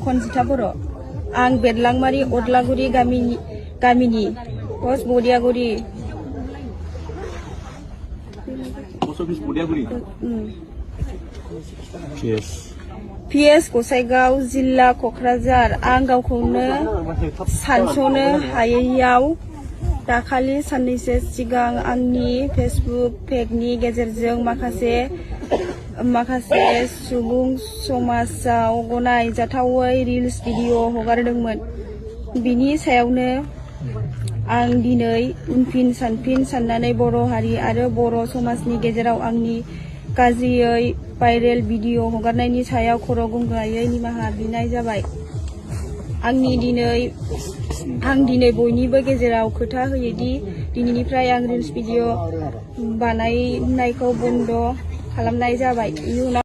खनजिथा बर' आं बेदलांमारि अदलागुरि गामिनि post बदियागुरि PS Gossaigaon जिल्ला क'क्राझार आं गावखौनो सानस'नो हायैयाव दाखालि साननैसो सिगां आंनि फेसबुक पेजनि गेजेरजों माखासे सुबुं समाजाव गनायजाथावै रिल्स भिडिअ हगारदोंमोन। बिनि सायावनो आं दिनै उनफिन सानफिन साननानै बर' हारि आरो बर' समाजनि गेजेराव आंनि गाज्रियै भाइरेल भिडिअ हगारनायनि सायाव खर' गंग्रायै निमाहा बिनाय जाबाय। आं दिनै बयनिबो गेजेराव खोथा होयोदि दिनैनिफ्राय आं रिल्स भिडिअ बानायनायखौ बन्द खालामनाय जाबाय। इयुनाव